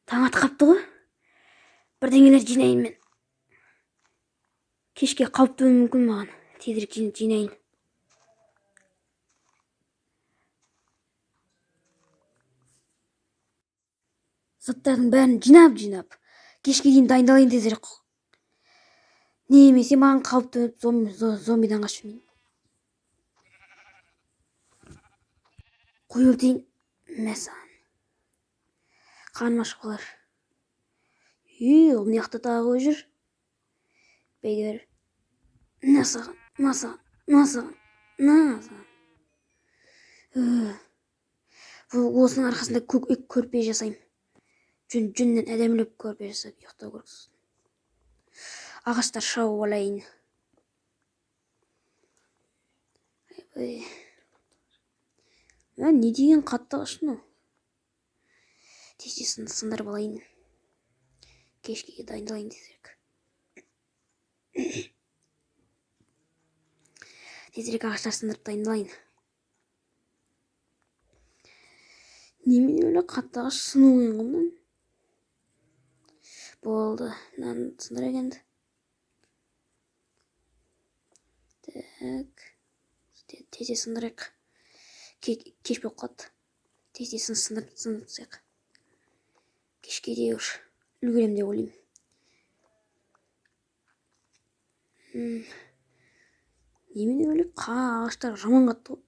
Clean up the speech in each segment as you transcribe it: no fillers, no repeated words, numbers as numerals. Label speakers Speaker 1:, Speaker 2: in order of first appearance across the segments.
Speaker 1: Таң атқапты ғой. Бірдеңелер жинайын мен. Кешке қауіптуі мүмкін маған. Тезірек жинайын. Заттардың бәрін жинап, кешке дейін дайындалайын тезірек. Немесе маған қауіпті зомбидан қашып жүрмейін. Қой өлтейін. Мәсаған. Қарным ашып қалар. Ол не жақта тағы қой жүр? Бейдер. Насаған. Осының арқасында көрпе жасайым. Жүннен әдемілеп көрпе жасап ұйықтау керексіз. Ағаштар шауып алайын. Не деген қатты ағаш мынау? Тез сындырып алайын. Кешкеге дайындалайын тезірек. Тезірек ағаштар сындырып дайындалайын. Немен өлі қатты ағаш сыну қиын ғымдан? Болды. Мынаны сындырайық енді. Так. Тез сындырайық. Кеш болып қалды. Тез сындырсайық. Кешке де үлгерем деп ойлаймын. Немен өлі ағаштар жаман қатты ғой.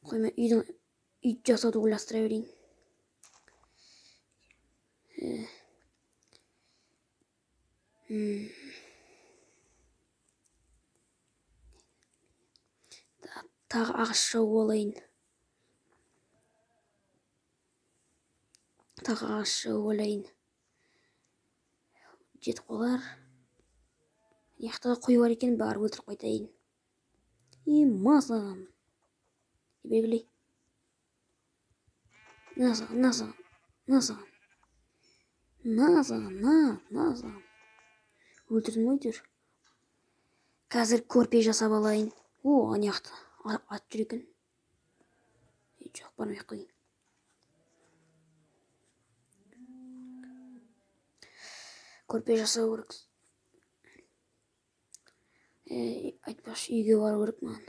Speaker 1: Қой мен үй жасауды ойластыра берейін. Тағы ағаш шауып алайын. Жетіп қалар. Яқтыға қой бар екен, барып өлтіріп қайтайын. Масаған. Белгілей. Насаған. Өлтірдің ғой дер. Қазір көрпе жасап алайын. Аяқты. Ат жүр екен. Жоқ, бармай қойын. Көрпе жасау керек. Айтпақшы, үйге бару керек маған.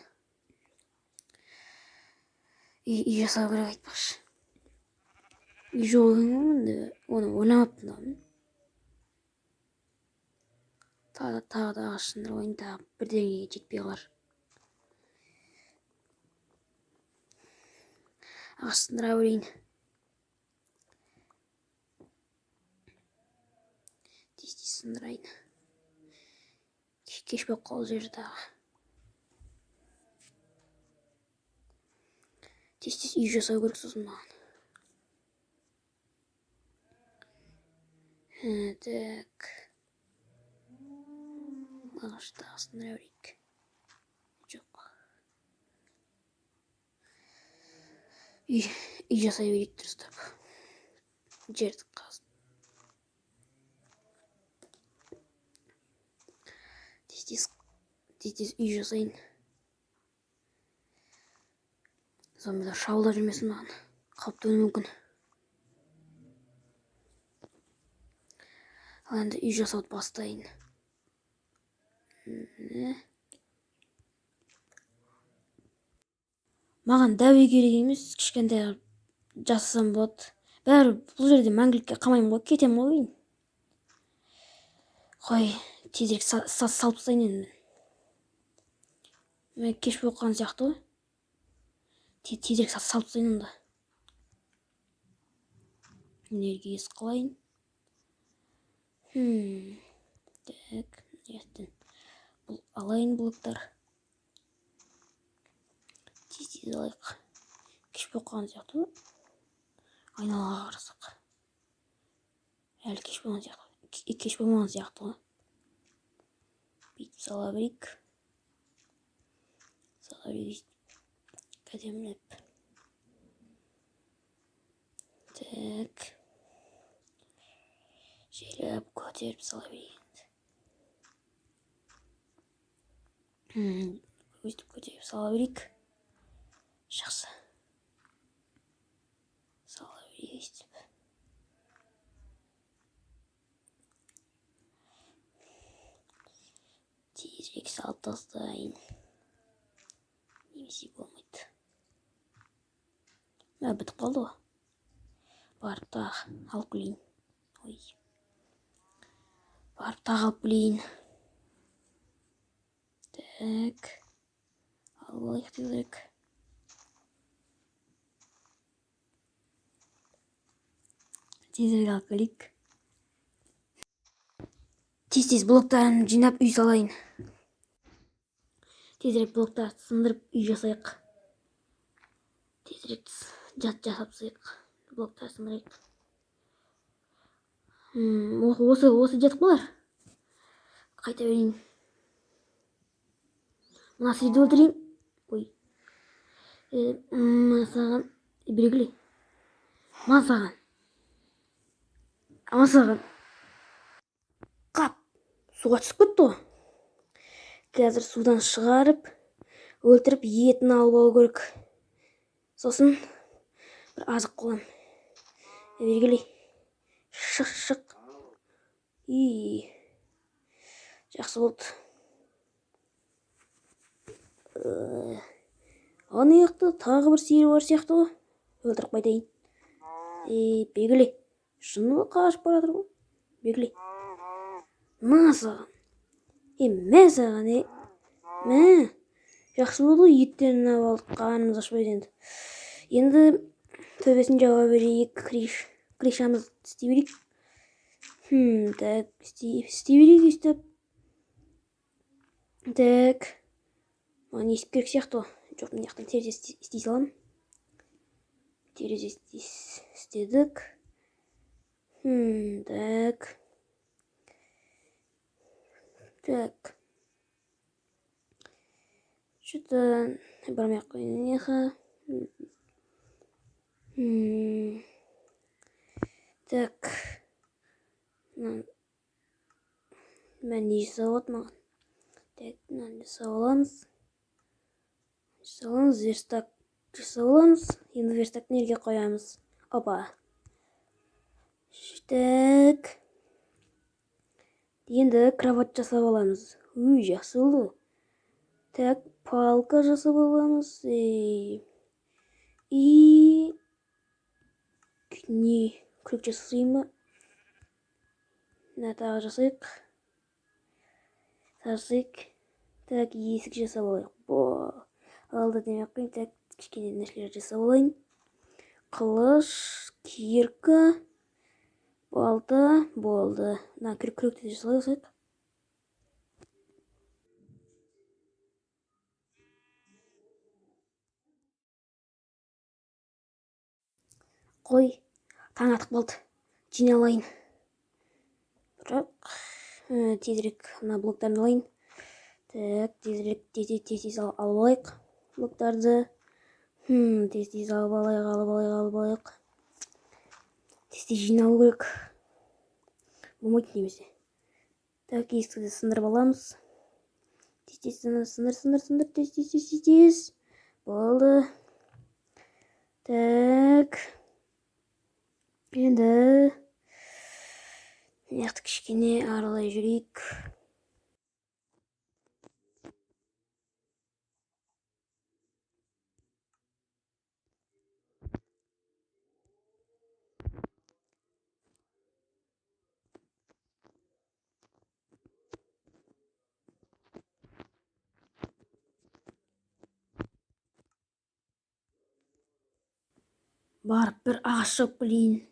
Speaker 1: Үй жасау керек айтпақшы. Үй жоғын оны ойламаппын да. Тағы да ағаш сындырып алайын, тағы бірдеңеге жетпей қалар. Ағаш сындыра берейін. Тез сындырайын. Кеш болып қалды жер тағы. Тез үй жасау керек сосын маған. Так. Ағашты сындыра берейік. Жоқ. Үй жасай берейік дұрыстап. Жерді қазып. Тез үй жасайын. Зомбилар шаулап жүрмесін маған. Қауіпті мүмкін. Ал енді үй жасауды бастайын. Маған дәуе керек емес, кішкентай жасасам болады. Бәрі бұл жерде мәңгілікке қамайым ғой, кетем ғой. Қой, тезірек салып тастайын енді. Мен кеш болған сияқты ғой. Тезірек салып тастайын онда. Энергиясы қалайын. Так, ертең. Бұл алайын блоктар. Тез алайық. Кеш болған сияқты ғой. Айналаға қарасақ. Әлі кеш болмаған сияқты ғой. Бүйтіп сала берейік. Әдемілеп. Так. Желеп көтеріп сала берейік. Өйтіп көтеріп сала берейік. Жақсы. Сала берейік өйстіп. Тезірек салып тастайын. Немесе болмайды. Бітіп қалды ғой. Барып тағы алып келейін. Ой. Барып тағы алып келейін. Так. Алып алайық тезірек. Тезірек алып келейік. Тез блоктарын жинап үй салайын. Тезірек блоктарды сындырып үй жасайық. Тезірек жасап тастайық. Блоктарды сындырайық. Осы жатып қалар. Қайта берейін. Мына сиырды өлтірейін. Ой. Саған белгілі. Саған. Қап. Суға түсіп кетті ғой. Қазір судан шығарып, өлтіріп, етін алып алу керек. Сосын бір азық қолам. Белгілі. Шық. Жақсы болды. Аны яқты тағы бір сиыр бар сияқты ғой. Өлтіріп қайтайын. Белгілі. Шыны қашып баратыр ғой. Белгілі. Саған. Саған, Жақсы болды, еттерін алдық, қанымыз ашпайды енді. Енді төбесін жауа берейік, кришамыз істей берейік. Так, істей берейік өйстіп. Так. Маған есіп керек сияқты ғой. Жоқ, мен яқтан терезе істей салам. Терезе істедік. Так. Так. Что-то бармай-ақ қойын. Так. Мен не жасап от маған? Так, мынаны жасап аламыз. Верстак жасап аламыз. Енді верстакты жерге қоямыз. Опа. Так. Енді кровать жасап аламыз. Жақсы болды. Так, палка жасап аламыз. Не, күрек жасайын ба? Тағы жасайық. Так, есік жасап алайық. Алды демек қойын. Так, кішкене нәрселер жасап алайын. Қылыш, кирка, балта болды. Күректі жасайық. Қой, таң атып қалды. Жиналайын. Бірақ тезірек мына блоктарын алайын. Так, тезірек алып алайық блоктарды. Тез алып алайық. Тез жиналу керек. Болмайды немесе. Так, есікті сындырып аламыз. Тез сындыр. Тез. Болды. Так. Енді яқты кішкене аралай жүрейік. Барып бір ағаш жауып келейін.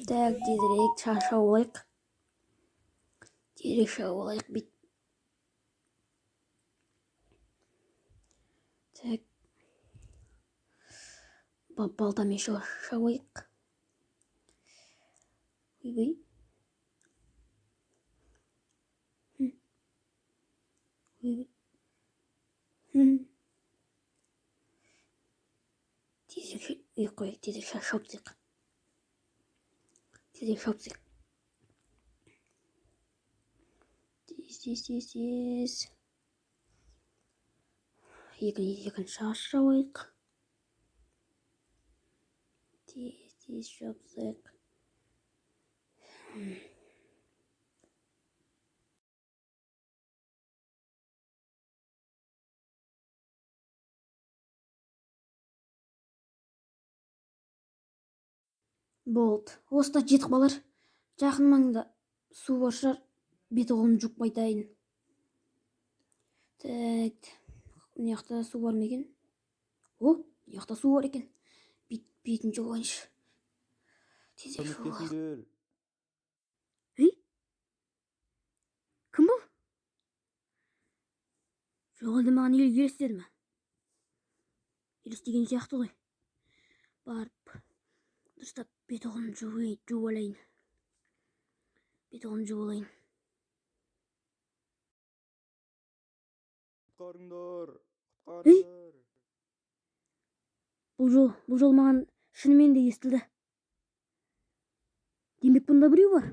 Speaker 1: Так, тезірек шауып алайық. Бит. Так. Балтамен шауайық. Ой. Тезірек шауып тастайық. Тез. екінші ағаш жабайық. Тез жапсақ. Болды. Осыда жетік балар. Жақын маңда су бар шығар. Беті-қолымды жуып қайтайын. Так. Мына жақта су бар ма екен? О, мына жақта су бар екен. Бетін жуайыншы. Тезірек жуайық. Ей? Кім бұл? Жоқ, әлде маған елестеді ме? Елестеген сияқты ғой. Барып, дұрыстап беті-қолымды жуып алайын. Беті-қолымды жуып алайын.
Speaker 2: Құтқарыңдар.
Speaker 1: Бұл жол маған шынымен де естілді. Демек бұнда біреу бар.